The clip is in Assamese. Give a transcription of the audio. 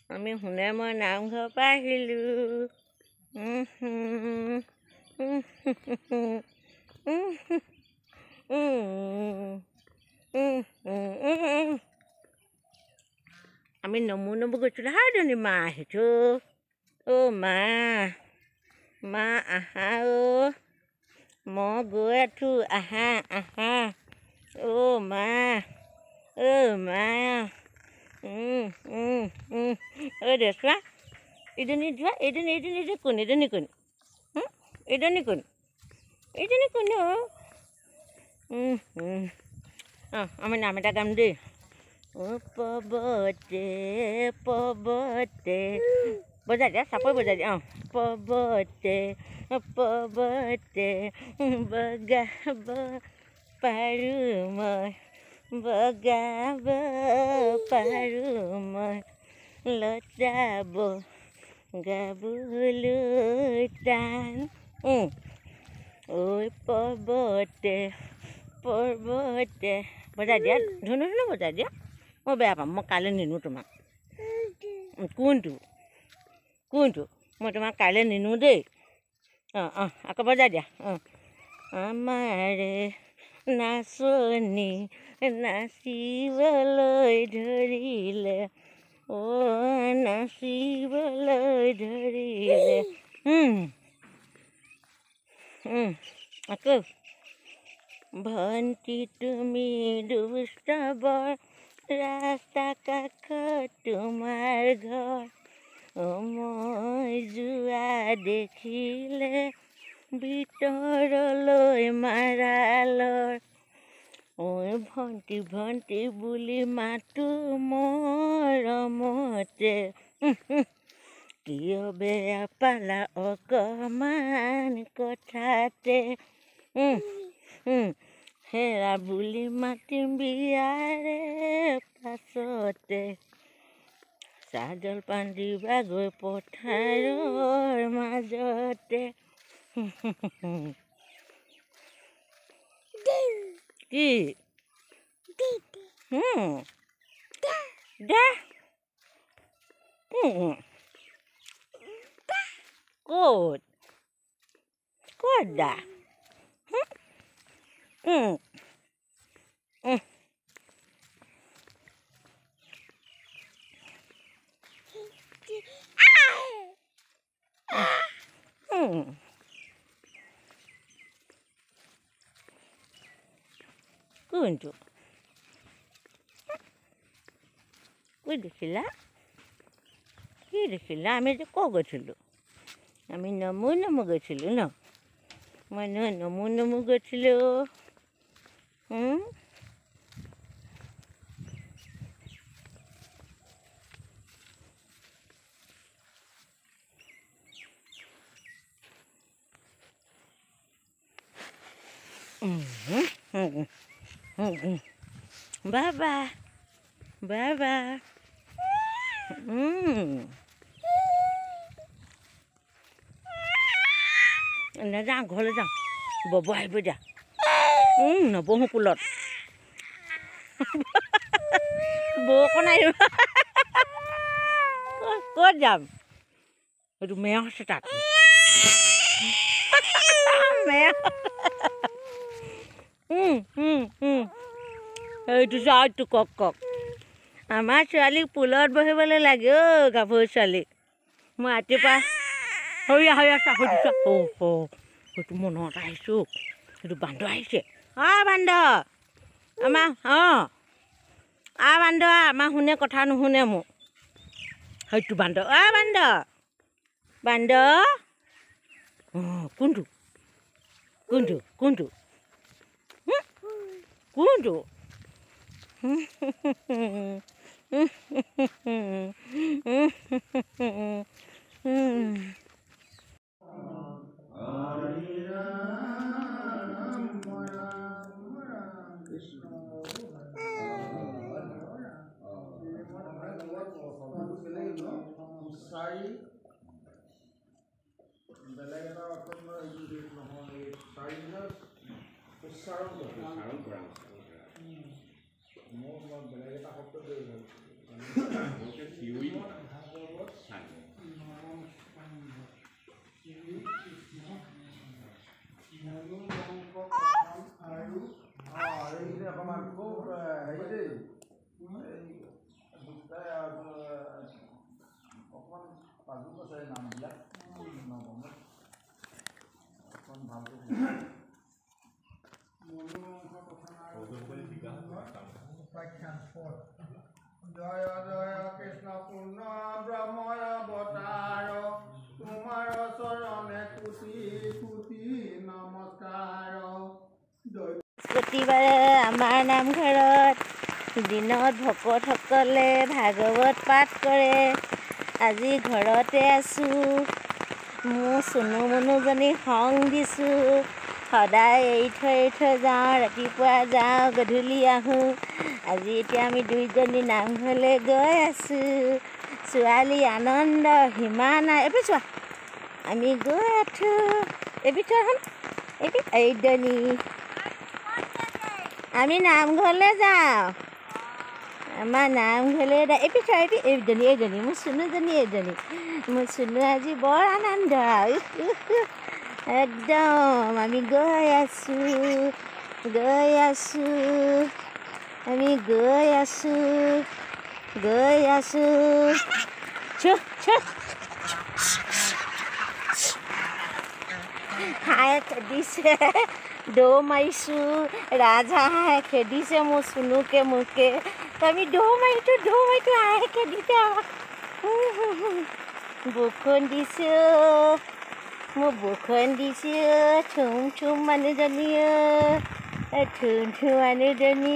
আমি শুনে মই নামঘৰৰ পৰা আহিলোঁ। আমি নমু নমু গৈছিলোঁ হাজনী মা আহিছোঁ। অ' মা আহা অ', মই গৈ আছোঁ আহা আহা। অ' মা ঐ দে চোৱা এইজনী যোৱা এইজনী কোন এইজনী কোন আমি নাম এটা গাম দেই। অ' পৰ্বতে বজাই দিয়া চাপৰি বজাই দিয়া। পৰ্বতে বগাব পাৰোঁ মই, বগাব পাৰোঁ মই, লতাব গাবলৈ টান। ঐ পৰ্বতে বজাই দিয়া, ধুনু বজাই দিয়া। মই বেয়া পাম, মই কাইলৈ নিনো তোমাক। কোনটো মই তোমাক কাইলৈ নিনো দেই। আকৌ বজাই দিয়া। আমাৰে নাচনী নাচিবলৈ ধৰিলে, অ' নাচিবলৈ ধৰিলে। আকৌ ভণ্টি তুমি দুষ্ট বৰ, ৰাস্তা কাষত তোমাৰ ঘৰ, মই যোৱা দেখিলে ভিতৰলৈ মাৰালৰ। ঐ ভণ্টি বুলি মাতো মৰমতে, কিয় বেয়া পালা অকমান কথাতে। হেৰা বুলি মাতিম বিয়াৰে পাছতে, চাহ জলপান দিবাগৈ পথাৰৰ মাজতে। কি দে ক'ত দা কোনটো কি দেখিলা আমি যে ক'ত গৈছিলোঁ? আমি নমু গৈছিলোঁ ন, মই নমু গৈছিলোঁ। বাবা নাযাওঁ, ঘৰলৈ যাওঁ। বব আহিব দিয়া। নবহো পুলত। বৰষুণ আহিব। ক'ত যাম? এইটো মেও আছে তাত। এইটো চাওঁটো কক। আমাৰ ছোৱালীক পুলত বহিবলৈ লাগে অ' গাভৰু ছোৱালীক। মই ৰাতিপুৱা সেইটো মনত আহিছোঁ। সেইটো বান্দৰ আহিছে। বান্দৰ আমাৰ শুনে কথা নুশুনে মোক। সেইটো বান্দৰ কোনটো বেলেগ এটা অৰ্থত নহয়, চাৰি উচ্চাৰণ কৰা। মোৰ বেলেগ এটা শব্দ দেই অকণমান খুব হেৰি দেই অকণমান পাজুক আছে নামবিলাক নগমত অকণমান ভালকৈ জয় জয় কৃষ্ণ পূৰ্ণ ব্ৰহ্ময় অৱতাৰ তোমাৰ চৰণে কোটি কোটি নমস্কাৰ। বৃহস্পতিবাৰে আমাৰ নামঘৰত দিনত ভকতসকলে ভাগৱত পাঠ কৰে। আজি ঘৰতে আছোঁ, মোৰ চুনু মুনুজনী সংগ দিছোঁ। সদায় এৰি থৈ যাওঁ, ৰাতিপুৱা যাওঁ, গধূলি আহোঁ। আজি এতিয়া আমি দুইজনী নামঘৰলৈ গৈ আছোঁ। ছোৱালী আনন্দ সীমা নাই। এইবোৰ চোৱা, আমি গৈ আছোঁ। এইবোৰ চোৱা, এইজনী আমি নামঘৰলৈ যাওঁ। আমাৰ নামঘৰলৈ এইবোৰ চোৱা, এইজনী মোৰ চুনুজনী, মোৰ চুনু আজি বৰ আনন্দ। একদম আমি গৈ আছোঁ, আমি গৈ আছোঁ। হাঁহে খেদিছে, দৌৰ মাৰিছোঁ। ৰাজহাঁহে খেদিছে মোৰ চুনুকে মোকে। আমি দৌৰ মাৰিছোঁ, হাঁহে খেদিছে আমাক। বৰষুণ দিছোঁ, মোৰ বৰষুণ দিছোঁ। থুম থুম মানুহজনী, থুম থুম মানুহজনী।